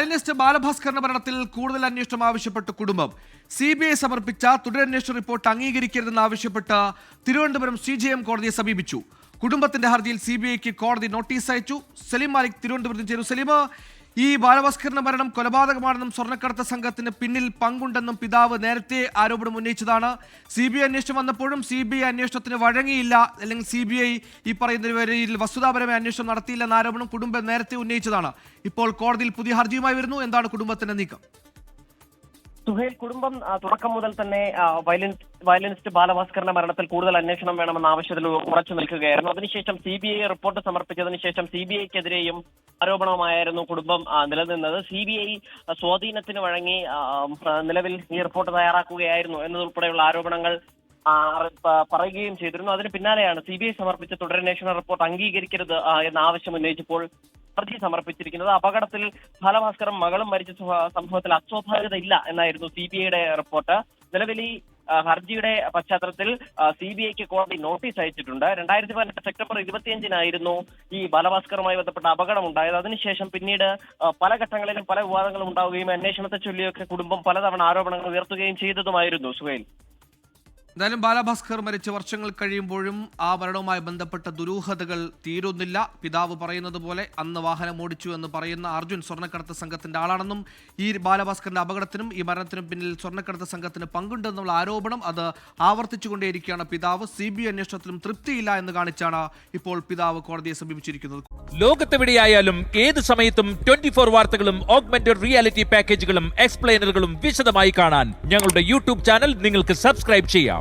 Violinist ബാലഭാസ്കറിന്റെ മരണത്തിൽ കൂടുതൽ അന്വേഷണം ആവശ്യപ്പെട്ട് കുടുംബം CBI സമർപ്പിച്ച തുടരന്വേഷണ റിപ്പോർട്ട് അംഗീകരിക്കരുതെന്നാവശ്യപ്പെട്ട് തിരുവനന്തപുരം CJM കോടതിയെ സമീപിച്ചു. കുടുംബത്തിന്റെ ഹർജിയിൽ CBIക്ക് കോടതി നോട്ടീസ് അയച്ചു. സലീം മാലിക് തിരുവനന്തപുരത്ത് ചേരും. സലീം, ഈ ബാലഭാസ്കറിന്റെ മരണം കൊലപാതകമാണെന്നും സ്വർണ്ണക്കടത്ത് സംഘത്തിന് പിന്നിൽ പങ്കുണ്ടെന്നും പിതാവ് നേരത്തെ ആരോപണം ഉന്നയിച്ചതാണ്. CBI അന്വേഷണം വന്നപ്പോഴും CBI അന്വേഷണത്തിന് വഴങ്ങിയില്ല, അല്ലെങ്കിൽ CBI ഈ പറയുന്ന പേരിൽ വസ്തുതാപരമായ അന്വേഷണം നടത്തിയില്ലെന്ന ആരോപണം കുടുംബം നേരത്തെ ഉന്നയിച്ചതാണ്. ഇപ്പോൾ കോടതിയിൽ പുതിയ ഹർജിയുമായി വരുന്നു. എന്താണ് കുടുംബത്തിന്റെ നീക്കം? സുഹേൽ, കുടുംബം തുടക്കം മുതൽ തന്നെ വയലിനിസ്റ്റ് ബാലഭാസ്കറിന്റെ മരണത്തിൽ കൂടുതൽ അന്വേഷണം വേണമെന്ന ആവശ്യത്തിൽ ഉറച്ചു നിൽക്കുകയായിരുന്നു. അതിനുശേഷം CBI റിപ്പോർട്ട് സമർപ്പിച്ചതിന് ശേഷം CBIക്കെതിരെയും ആരോപണമായിരുന്നു കുടുംബം നിലനിന്നത്. CBI സ്വാധീനത്തിന് വഴങ്ങി നിലവിൽ ഈ റിപ്പോർട്ട് തയ്യാറാക്കുകയായിരുന്നു എന്നതുൾപ്പെടെയുള്ള ആരോപണങ്ങൾ പറയുകയും ചെയ്തിരുന്നു. അതിന് പിന്നാലെയാണ് CBI സമർപ്പിച്ച തുടരന്വേഷണ റിപ്പോർട്ട് അംഗീകരിക്കരുത് എന്ന ആവശ്യം ഉന്നയിച്ചപ്പോൾ ഹർജി സമർപ്പിച്ചിരിക്കുന്നത്. അപകടത്തിൽ ബാലഭാസ്കറും മകളും മരിച്ച സംഭവത്തിൽ അസ്വാഭാവികത ഇല്ല എന്നായിരുന്നു CBIയുടെ റിപ്പോർട്ട്. നിലവിൽ ഈ ഹർജിയുടെ പശ്ചാത്തലത്തിൽ CBIക്ക് കോടതി നോട്ടീസ് അയച്ചിട്ടുണ്ട്. 2018 സെപ്റ്റംബർ 25-നായിരുന്നു ഈ ബാലഭാസ്കറുമായി ബന്ധപ്പെട്ട അപകടം ഉണ്ടായത്. അതിനുശേഷം പിന്നീട് പല ഘട്ടങ്ങളിലും പല വിവാദങ്ങളും ഉണ്ടാവുകയും അന്വേഷണത്തെ ചൊല്ലിയൊക്കെ കുടുംബം പലതവണ ആരോപണങ്ങൾ ഉയർത്തുകയും ചെയ്തതുമായിരുന്നു. സുഹേൽ, എന്തായാലും ബാലഭാസ്കർ മരിച്ച് വർഷങ്ങൾ കഴിയുമ്പോഴും ആ മരണവുമായി ബന്ധപ്പെട്ട ദുരൂഹതകൾ തീരുന്നില്ല. പിതാവ് പറയുന്നത് പോലെ അന്ന് വാഹനം ഓടിച്ചു എന്ന് പറയുന്ന അർജുൻ സ്വർണ്ണക്കടത്ത് സംഘത്തിന്റെ ആളാണെന്നും ഈ ബാലഭാസ്കറിന്റെ അപകടത്തിനും ഈ മരണത്തിനും പിന്നിൽ സ്വർണ്ണക്കടത്ത് സംഘത്തിന് പങ്കുണ്ടെന്നുള്ള ആരോപണം അത് ആവർത്തിച്ചുകൊണ്ടേയിരിക്കുകയാണ് പിതാവ്. CBI അന്വേഷണത്തിലും തൃപ്തിയില്ല എന്ന് കാണിച്ചാണ് ഇപ്പോൾ പിതാവ് കോടതിയെ സമീപിച്ചിരിക്കുന്നത്. ലോകത്തെവിടെയായാലും ഏത് സമയത്തും 24 വാർത്തകളും ഓഗ്മെന്റഡ് റിയാലിറ്റി പാക്കേജുകളും എക്സ്പ്ലെയിനറുകളും വിശദമായി കാണാൻ ഞങ്ങളുടെ YouTube ചാനൽ നിങ്ങൾക്ക് സബ്സ്ക്രൈബ് ചെയ്യാം.